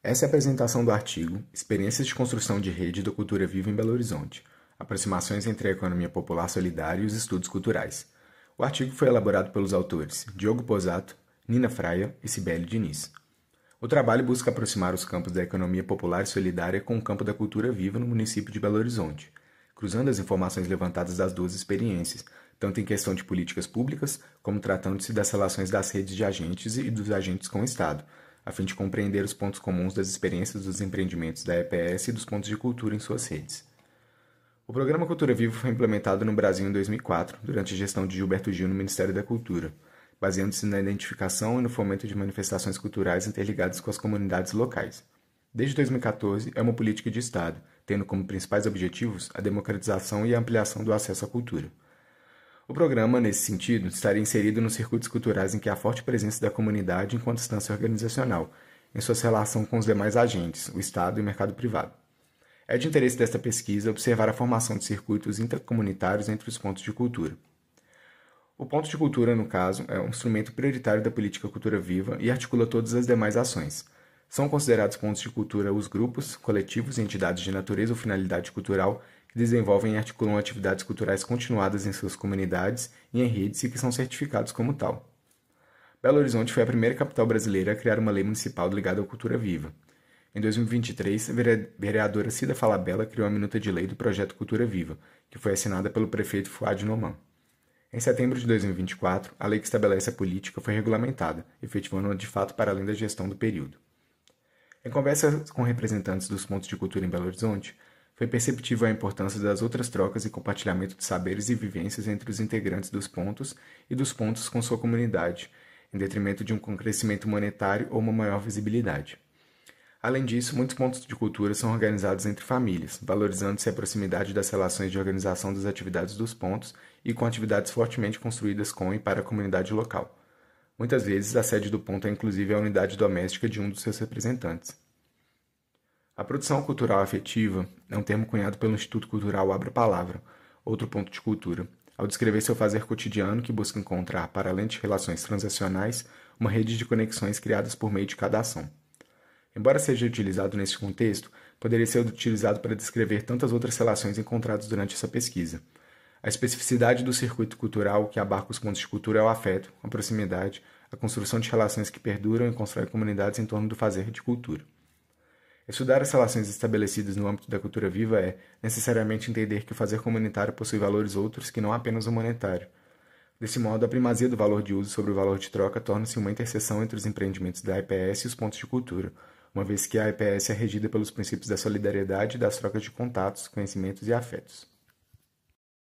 Essa é a apresentação do artigo Experiências de Construção de Rede da Cultura Viva em Belo Horizonte. Aproximações entre a economia popular solidária e os estudos culturais. O artigo foi elaborado pelos autores Diogo Posato, Nina Fraia e Cibele Diniz. O trabalho busca aproximar os campos da economia popular e solidária com o campo da cultura viva no município de Belo Horizonte, cruzando as informações levantadas das duas experiências, tanto em questão de políticas públicas, como tratando-se das relações das redes de agentes e dos agentes com o Estado, a fim de compreender os pontos comuns das experiências dos empreendimentos da EPS e dos pontos de cultura em suas redes. O programa Cultura Viva foi implementado no Brasil em 2004, durante a gestão de Gilberto Gil no Ministério da Cultura, baseando-se na identificação e no fomento de manifestações culturais interligadas com as comunidades locais. Desde 2014, é uma política de Estado, tendo como principais objetivos a democratização e a ampliação do acesso à cultura. O programa, nesse sentido, estaria inserido nos circuitos culturais em que há forte presença da comunidade enquanto instância organizacional, em sua relação com os demais agentes, o Estado e o mercado privado. É de interesse desta pesquisa observar a formação de circuitos intercomunitários entre os pontos de cultura. O ponto de cultura, no caso, é um instrumento prioritário da política Cultura Viva e articula todas as demais ações. São considerados pontos de cultura os grupos, coletivos e entidades de natureza ou finalidade cultural que desenvolvem e articulam atividades culturais continuadas em suas comunidades e em redes e que são certificados como tal. Belo Horizonte foi a primeira capital brasileira a criar uma lei municipal ligada à cultura viva. Em 2023, a vereadora Cida Falabella criou a minuta de lei do projeto Cultura Viva, que foi assinada pelo prefeito Fuad Noman. Em setembro de 2024, a lei que estabelece a política foi regulamentada, efetivando-a de fato para além da gestão do período. Em conversas com representantes dos pontos de cultura em Belo Horizonte, foi perceptível a importância das outras trocas e compartilhamento de saberes e vivências entre os integrantes dos pontos e dos pontos com sua comunidade, em detrimento de um crescimento monetário ou uma maior visibilidade. Além disso, muitos pontos de cultura são organizados entre famílias, valorizando-se a proximidade das relações de organização das atividades dos pontos e com atividades fortemente construídas com e para a comunidade local. Muitas vezes, a sede do ponto é inclusive a unidade doméstica de um dos seus representantes. A produção cultural afetiva é um termo cunhado pelo Instituto Cultural Abra Palavra, outro ponto de cultura, ao descrever seu fazer cotidiano que busca encontrar, para além de relações transacionais, uma rede de conexões criadas por meio de cada ação. Embora seja utilizado neste contexto, poderia ser utilizado para descrever tantas outras relações encontradas durante essa pesquisa. A especificidade do circuito cultural que abarca os pontos de cultura é o afeto, a proximidade, a construção de relações que perduram e constroem comunidades em torno do fazer de cultura. Estudar as relações estabelecidas no âmbito da cultura viva é, necessariamente, entender que o fazer comunitário possui valores outros que não apenas o monetário. Desse modo, a primazia do valor de uso sobre o valor de troca torna-se uma interseção entre os empreendimentos da EPS e os pontos de cultura, uma vez que a EPS é regida pelos princípios da solidariedade e das trocas de contatos, conhecimentos e afetos.